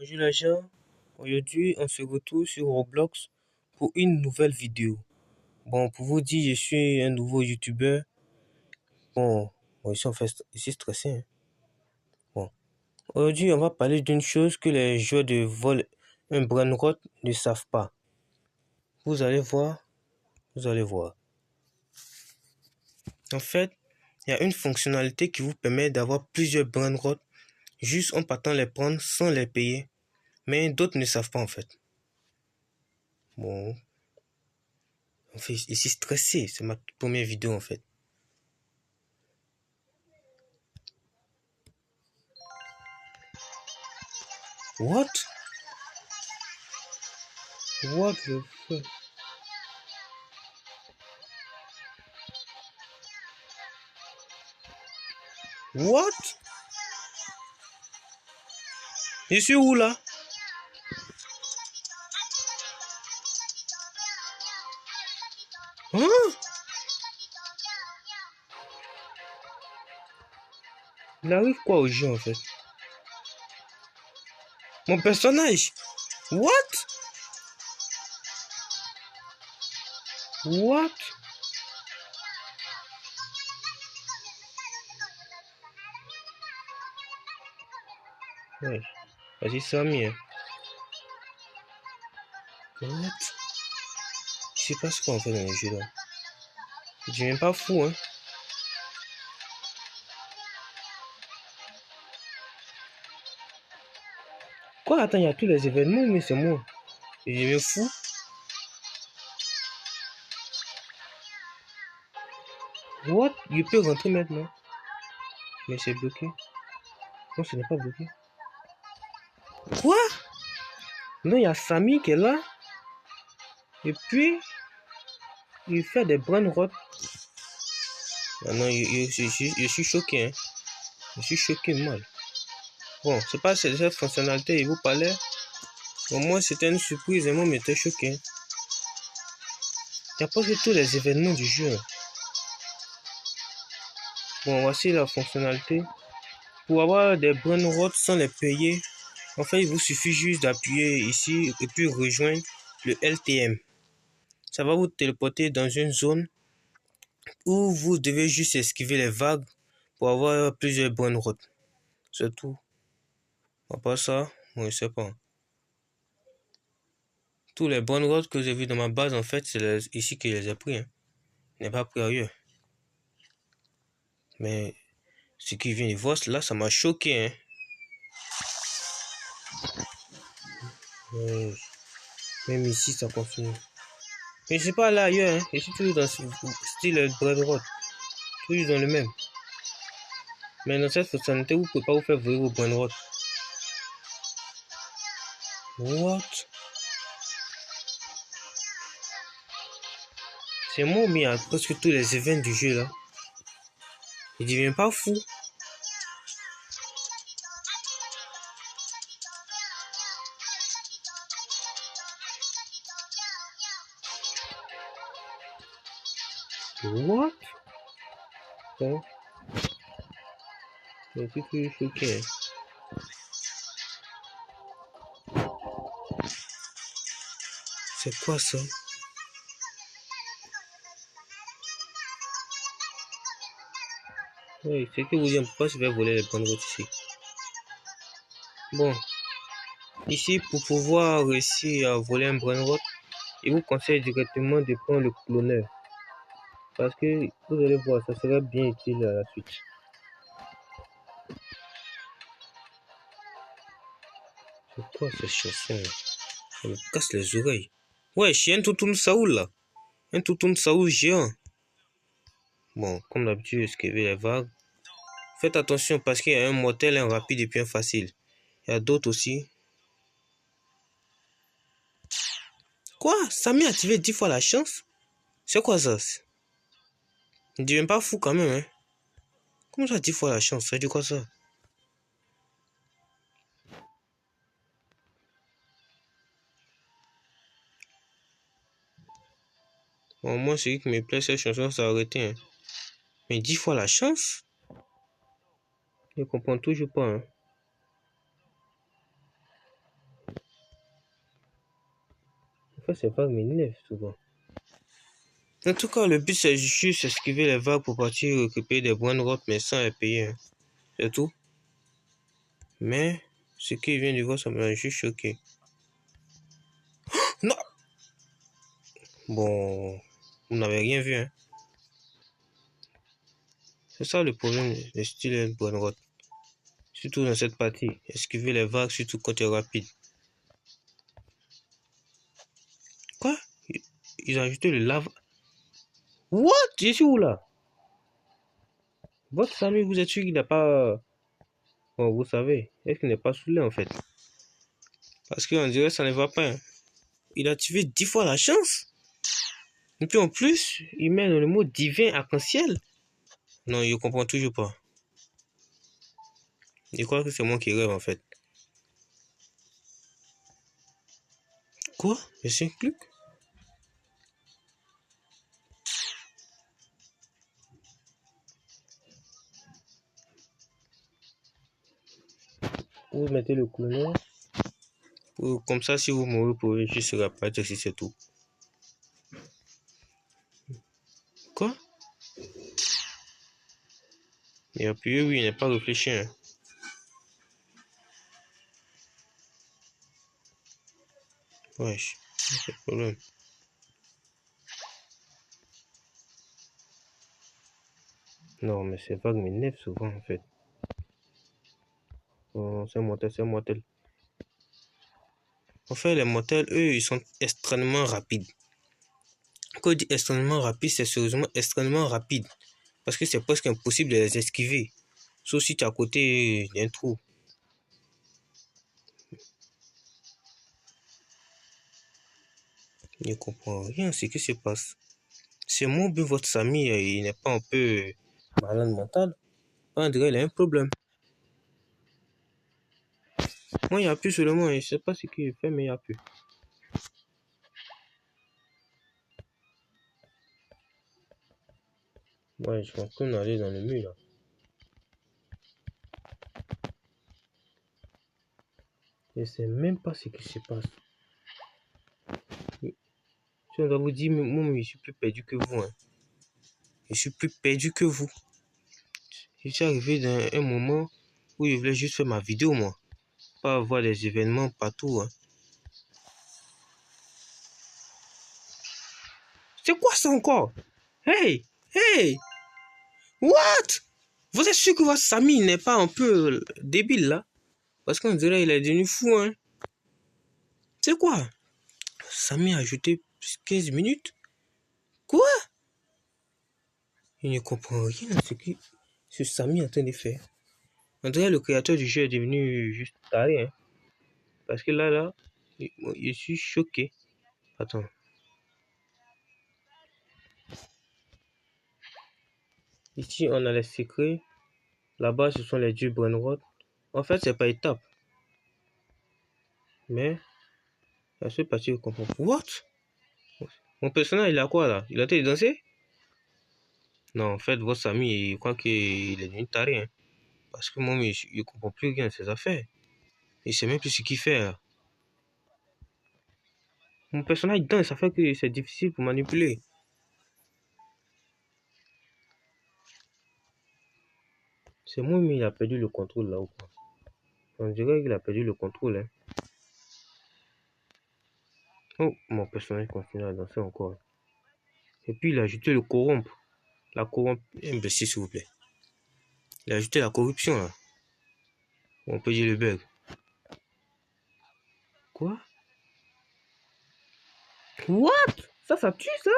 Bonjour les gens, aujourd'hui on se retrouve sur Roblox pour une nouvelle vidéo. Bon, pour vous dire, je suis un nouveau youtubeur. Bon, ici on fait ici stressé. Bon, aujourd'hui on va parler d'une chose que les joueurs de vol un brainrot ne savent pas. Vous allez voir, vous allez voir. En fait, il y a une fonctionnalité qui vous permet d'avoir plusieurs brainrots juste en partant les prendre sans les payer. Mais d'autres ne savent pas en fait. Bon, on fait ici stressé, c'est ma première vidéo en fait. What? What the fuck? What? Je suis où là? Hein? Il arrive quoi au jeu en fait? Mon personnage? What? What? Ouais, vas-y Samy. What? Je sais pas ce qu'on fait dans les jeux là. Je deviens pas fou hein. Quoi? Attends, il y a tous les événements mais c'est moi. Je deviens fou. What? Je peux rentrer maintenant. Mais c'est bloqué. Non, ce n'est pas bloqué. Quoi? Non, il y a Samy qui est là. Et puis, il fait des brainrots. Ah non, je suis choqué. Hein. Je suis choqué mal. Bon, c'est pas cette fonctionnalité, il vous parlait. Au moins, c'était une surprise et moi, m'était choqué. Il n'y a pas du tout les événements du jeu. Bon, voici la fonctionnalité. Pour avoir des brainrots sans les payer, en fait, il vous suffit juste d'appuyer ici et puis rejoindre le LTM. Ça va vous téléporter dans une zone où vous devez juste esquiver les vagues pour avoir plusieurs brainrots. C'est tout. À part ça, moi, je sais pas. Tous les brainrots que j'ai vus dans ma base, en fait, c'est ici que je les ai pris. Hein. Je n'ai pas pris ailleurs. Mais ce qui vient de voir, là, ça m'a choqué. Hein. Même ici, ça continue. Mais je sais pas là ailleurs. Hein. Je suis toujours dans ce style brainrot. Toujours dans le même. Mais dans cette fonctionnalité, vous ne pouvez pas vous faire voler vos brainrots. What? C'est moi, mais à presque tous les événements du jeu là. Il devient pas fou. What? Bon. Je suis toujours choqué. C'est quoi ça? Oui, c'est que vous dites pourquoi je vais voler les brainrots ici. Bon. Ici, pour pouvoir réussir à voler un brainrot, il vous conseille directement de prendre le cloneur. Parce que vous allez voir, ça sera bien utile à la suite. C'est quoi cette chanson? Ça me casse les oreilles. Ouais, je suis un toutoun Saoul là. Un toutoun Saoul géant. Bon, comme d'habitude, esquiver les vagues. Faites attention parce qu'il y a un mortel, un rapide et puis un facile. Il y a d'autres aussi. Quoi? Samy a activé 10 fois la chance? C'est quoi ça? Ne deviens pas fou quand même, hein? Comment ça 10 fois la chance? Ça dit quoi ça? Bon, moi, celui qui me plaît, cette chanson, ça a arrêté. Hein. Mais 10 fois la chance? Je comprends toujours pas. Hein. fait, ces vagues m'énervent souvent. En tout cas, le but, c'est juste esquiver les vagues pour partir récupérer des bonnes routes, mais sans les payer. Hein. C'est tout. Mais, ce qui vient de voir, ça m'a juste choqué. Non! Bon, vous n'avez rien vu, hein. C'est ça le problème, le style est une bonne route. Surtout dans cette partie. Esquiver les vagues, surtout quand tu es rapide. Quoi? Ils ont ajouté le lave. What? Je suis où là? Votre Samy, vous êtes sûr qu'il n'a pas... Bon, vous savez, est-ce qu'il n'est pas saoulé en fait? Parce qu'on dirait que ça ne va pas. Hein. Il a activé 10 fois la chance. Et puis en plus, il met le mot divin arc-en-ciel. Non, je comprends toujours pas. Je crois que c'est moi qui rêve en fait. Quoi? Mais c'est un clic? Vous mettez le clone. Comme ça, si vous mourrez, vous pouvez juste se rapatrier si c'est tout. Quoi? Il a appuyé, oui, il n'est pas réfléchi. Hein. Wesh, c'est le problème. Non, mais ces vagues m'énervent souvent en fait. Oh, c'est mortel, c'est mortel. En fait, les motels, eux, ils sont extrêmement rapides. Quand on dit extrêmement rapide, c'est sérieusement extrêmement rapide. Parce que c'est presque impossible de les esquiver. Sauf si tu es à côté d'un trou. Je ne comprends rien ce qui se passe. C'est moi bien votre Samy, il n'est pas un peu malade mental. On dirait qu'il a un problème. Moi, il n'y a plus seulement, je ne sais pas ce qu'il fait, mais il n'y a plus. Ouais, je suis en train d'aller dans le mur là. Je ne sais même pas ce qui se passe. Je dois vous dire, moi, je suis plus perdu que vous. Hein. Je suis plus perdu que vous. Je suis arrivé dans un moment où je voulais juste faire ma vidéo, moi. Pas avoir des événements partout. Hein. C'est quoi ça encore? Hey! Hey! What? Vous êtes sûr que votre Samy n'est pas un peu débile, là? Parce qu'on dirait qu'il est devenu fou, hein? C'est quoi? Samy a ajouté 15 minutes? Quoi? Je ne comprends rien à ce que ce Samy est en train de faire. On dirait le créateur du jeu est devenu juste taré, hein? Parce que là, je suis choqué. Attends. Ici, on a les secrets. Là-bas, ce sont les dieux Brainrod. En fait, c'est pas étape. Mais, la seule partie que je comprends. What? Mon personnage, il a quoi là? Il a été danser? Non, en fait, votre ami, je crois qu'il est devenu taré. Hein. Parce que moi, je ne comprends plus rien de ses affaires. Il ne sait même plus ce qu'il fait. Là. Mon personnage danse, ça fait que c'est difficile pour manipuler. C'est moi, mais il a perdu le contrôle là ou quoi? On dirait qu'il a perdu le contrôle. Hein. Oh, mon personnage continue à danser encore. Et puis, il a ajouté le corrompre. La corrompre. Imbécile, s'il vous plaît. Il a ajouté la corruption là. On peut dire le bug. Quoi? What? Ça tue ça?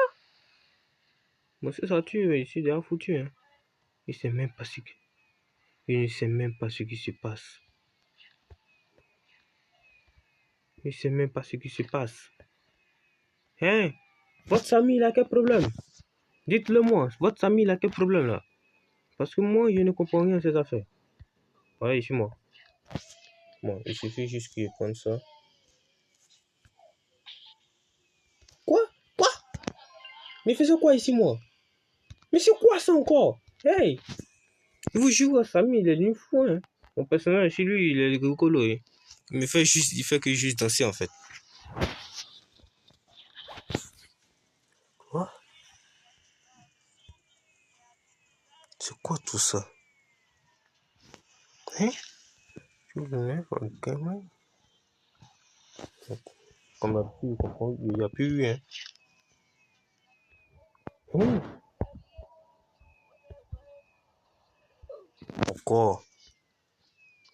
Moi, ça tue, je suis déjà foutu. Hein. Il sait même pas ce que... Il ne sait même pas ce qui se passe. Il ne sait même pas ce qui se passe. Hein? Votre Samy, il a quel problème? Dites-le moi. Votre Samy, il a quel problème là? Parce que moi, je ne comprends rien à ces affaires. Ouais, ici moi. Bon, il suffit juste qu'il prenne ça. Quoi? Quoi? Mais faisait quoi ici moi? Mais c'est quoi ça encore? Hey! Je vous jure, Samy, il est devenu fou, hein. Mon personnage chez lui, il est rigolo, hein. Il fait que juste danser en fait. ça? Hein? Comme d'habitude, je comprends, il n'y a plus eu, hein. Encore.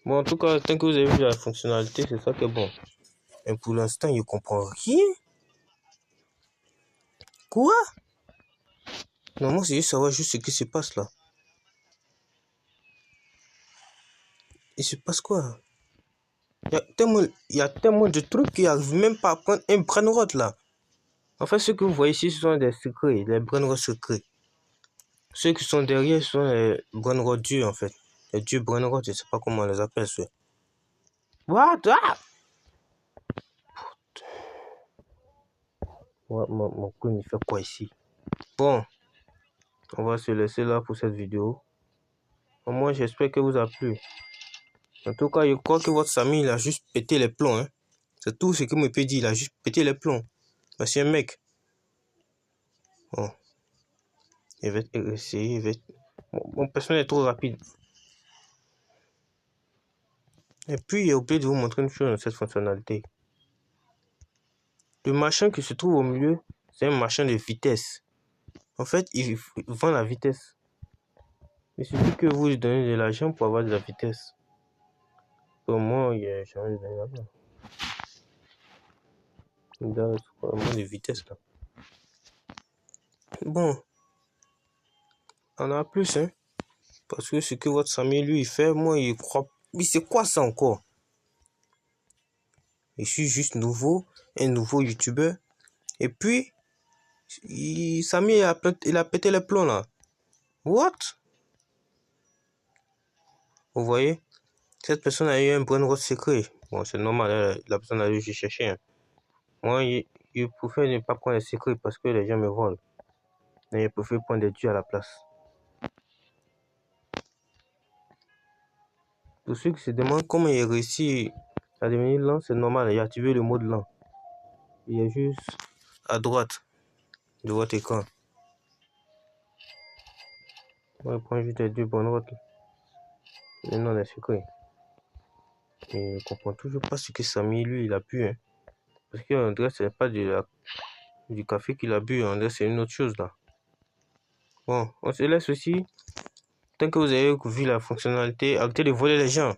Bon, en tout cas, tant que vous avez vu la fonctionnalité, c'est ça qui est bon. Et pour l'instant, il ne comprend rien. Quoi? Non, moi, c'est juste savoir juste ce qui se passe là. Il se passe quoi? Il y a tellement de trucs qui n'arrivent même pas à prendre un brainrot là. En fait, ce que vous voyez ici, ce sont des secrets, des brainrots secrets. Ceux qui sont derrière sont les brainrots durs en fait. Les durs brainrots, je ne sais pas comment on les appelle ceux. What? Ah! Ouais, mon clone, il fait quoi ici? Bon, on va se laisser là pour cette vidéo. Au moins, j'espère que vous a plu. En tout cas, je crois que votre Samy, il a juste pété les plombs. Hein. C'est tout ce qu'il me peut dire. Il a juste pété les plombs. C'est un mec. Bon. Il va essayer. Mon personnage est trop rapide. Et puis, j'ai oublié de vous montrer une chose dans cette fonctionnalité. Le machin qui se trouve au milieu, c'est un machin de vitesse. En fait, il vend la vitesse. Il suffit que vous lui donnez de l'argent pour avoir de la vitesse. Pour moi, il a changé de l'argent. Il a vraiment de vitesse là. Bon. On a plus, hein. Parce que ce que votre Samy, lui, il fait, moi, il croit. Mais c'est quoi ça encore? Je suis juste nouveau, un nouveau youtubeur. Et puis, Samy, il a pété les plombs là. What? Vous voyez? Cette personne a eu un brainrot secret. Bon, c'est normal, la personne a dû chercher. Hein. Moi, je préfère ne pas prendre les secrets parce que les gens me volent. Mais je préfère prendre des dieux à la place. Pour ceux qui se demandent comment il a réussi à devenir lent, c'est normal, il a activé le mode lent. Il est juste à droite de votre écran. On va prendre juste les deux bonnes routes. Le nom des secrets. Mais je ne comprends toujours pas ce que Samy, lui, il a bu. Hein. Parce qu'on dirait que ce n'est pas du café qu'il a bu, on dirait que c'est une autre chose là. Bon, on se laisse aussi. Tant que vous avez vu la fonctionnalité, arrêtez de voler les gens.